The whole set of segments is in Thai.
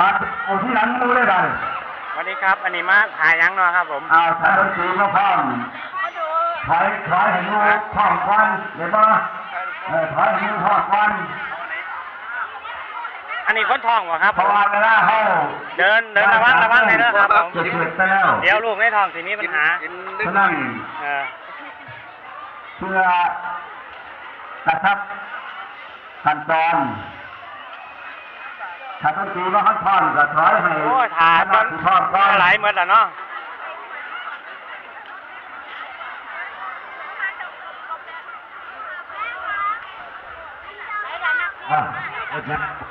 มาเอาที่หลังมูเลยกันสวัสดีครับอันนี้มาถ่ายยังเนาะครับผมเอาถ่ายดนตรีมาพร้อมถอยให้มูพร้อมควันเดี๋ยวมาถอยให้มูพร้อมควันอันนี้คนท้องวะครับเพราะว่าเวลาเขาเดินระวังเลยนะครับผมจะเกิดไปแล้วเดี๋ยวลูกในท้องทีนี้ปัญหาฉะนั้นเพื่อกระชับขั้นตอนถ้าดนตรีว่าขั้นตอนก็ถอยให้โอ้ถ่ายตอนไหลหมดแล้วเนาะ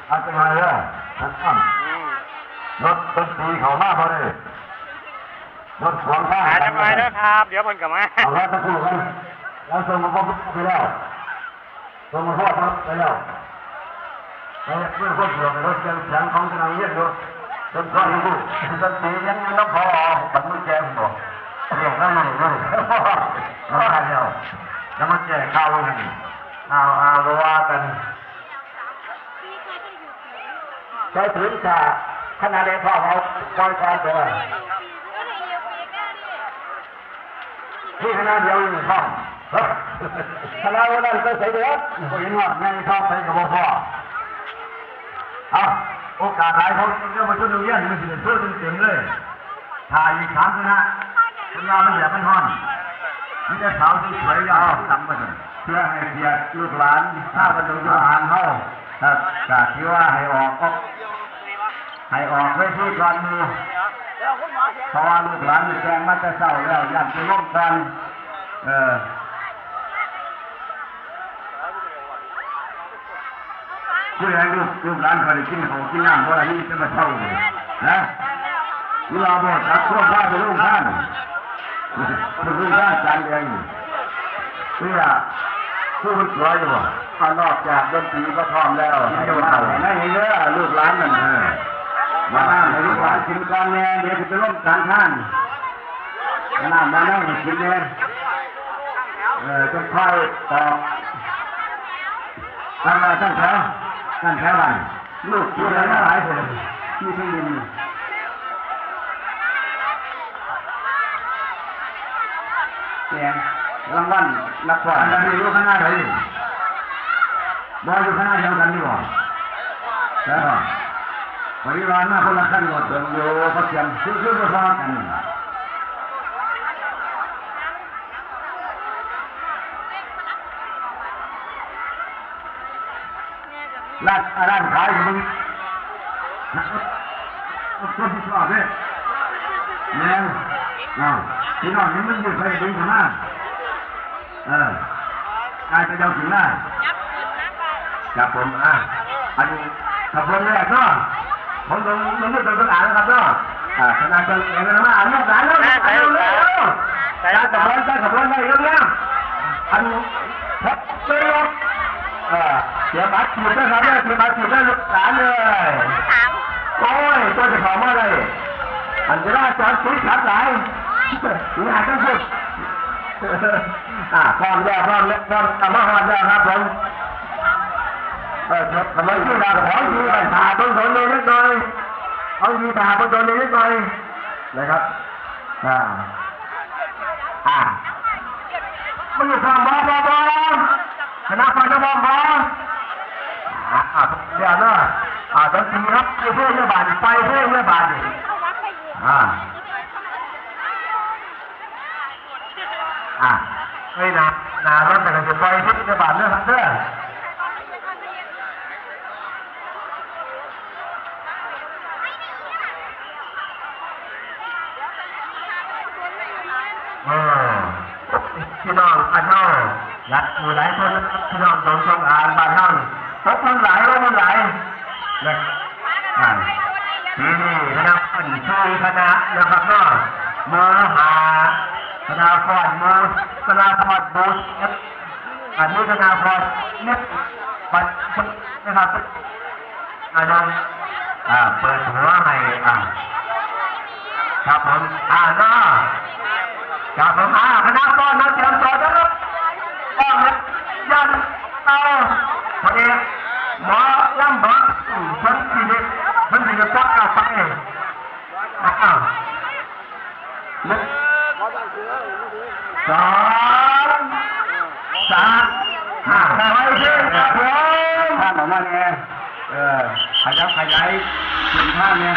เอาไปมาเลยรถดนตรีเขามาพอดีรถขวางข้างถ่ายทำไมเด้อครับเดี๋ยวเพิ่นกลับมาเอาแล้วตะกู้กันแล้วส่งมาพ่อไปแล้วส่งมาพ่อไปแล้วเมื่อคนเดียวรถยังเสียงของกำลังเยี่ยมอยู่รถพ่อยังดูดนตรียังมีน้ำพอบัดมือแจมบ่เรียกนั่นเลยน้ำตาเดียวน้ำมันแจกข้าวกันเอาว่ากันใช้ถึงจะขนาดเด็กพ่อเขาปล่อยความตัวที่ขนาดเดียวอยู่ท้องขนาดวันนั้นก็ใส่เดือดก็ยังว่าไงท้องใส่กับพ่อเอาโอกาสหลายเขาเรียกว่าชุดเรียนมันจะเพิ่มเต็มเลยถ่ายอีก3คณะเวลามันแบบมันห่อนมันจะสาวที่สวยยาวต่ำมาเลยเพื่อให้เกียรติลูกหลานถ้าบรรลุลูกหลานเขาถ้าที่ว่าให้ออกไว้ที่ก่อนมือเพราะว่าลูกหลานแจ้งมาจะเศร้าแล้วอยากจะร่วมกันผู้ใหญ่ลูกหลานเขาได้กินของกินน้ำเพราะอะไรนี่จะมาเศร้าเลยนะเวลาบอกตัดทั่วบ้านไปลูกท่านเป็นลูกท่านจานเองเพื่อผู้คนสวยอยู่บ่นอกจากดนตรีก็พร้อมแล้วให้มาให้เยอะลูกหลานนั่นมาให้ลูกหลานกินกันแน่เดี๋ยวจะไปร่วมกันท่านน้ำมานั่งกินแน่จะค่อยต่อทำมาตั้งแถวบ้านลูกที่ไหนหลายคนที่ที่ดินเนี่ยรางวัลนักขวานมีลูกข้างหน้าไหนบอลอยู่ข้างหน้าเดียวกันดีกว่าแล้วบริวารหน้าคนละขั้นก่อนเดินโย่พักยันซื้อมาฟังกันร้านขายมึงคนที่ชอบเนี่ยที่นอนนี่มันอยู่ใครดึงขนาดกายจะเดาถึงได้จับผมอันนี้ขบวนแรกเนาะผมลงมือเป็นประธานนะครับเนาะคณะเจ้าเองนะมาลูกหลานแล้วเร็วแต่ขบวนได้เรื่องอันทับเตี้ยเสียบัตรฉีดนะครับเนี่ยเสียบัตรฉีดได้ลูกหลานเลยโอ้ยตัวจะขอมาเลยอันจะได้จอดคุยขัดไหลหรือหาทั้งสุดพร้อมแล้วมาหอดแล้วครับผมทำไมที่เราของดีกันถ่าต้นสนเลยนิดหน่อยเอาดีถ่าต้นสนเลยนิดหน่อยนะครับมันอยู่ทางบอคณะฟังจะบอเดี๋ยวนะตอนทีครับไปเพื่อนบาทไปเพื่อนบาทไม่นารถแต่ก็จะไปเพื่อนบาทเรื่องเด้อพี่น้องอันน้องยัดอยู่หลายคนพี่น้องตรงช่องอ่านบ้านน้องพบมันหลายนะทีนี้นะครับเป็นชื่อคณะนะครับเนาะมหาคณะฟอนคณะฟอนบูสอันนี้คณะฟอนเน็ตบัตรนะครับน้องเปิดหัวให้ครับผมเนาะครับผมคณะฟอนนะเตรียมตัวนะครับต้องยันเอาพอดีหมอลำบากคนที่เด็กคนที่จะจับ 2 3ไปขึ้นครับผมท่านบอกว่าเนี่ยขยับขยายถึงท่านเนี่ย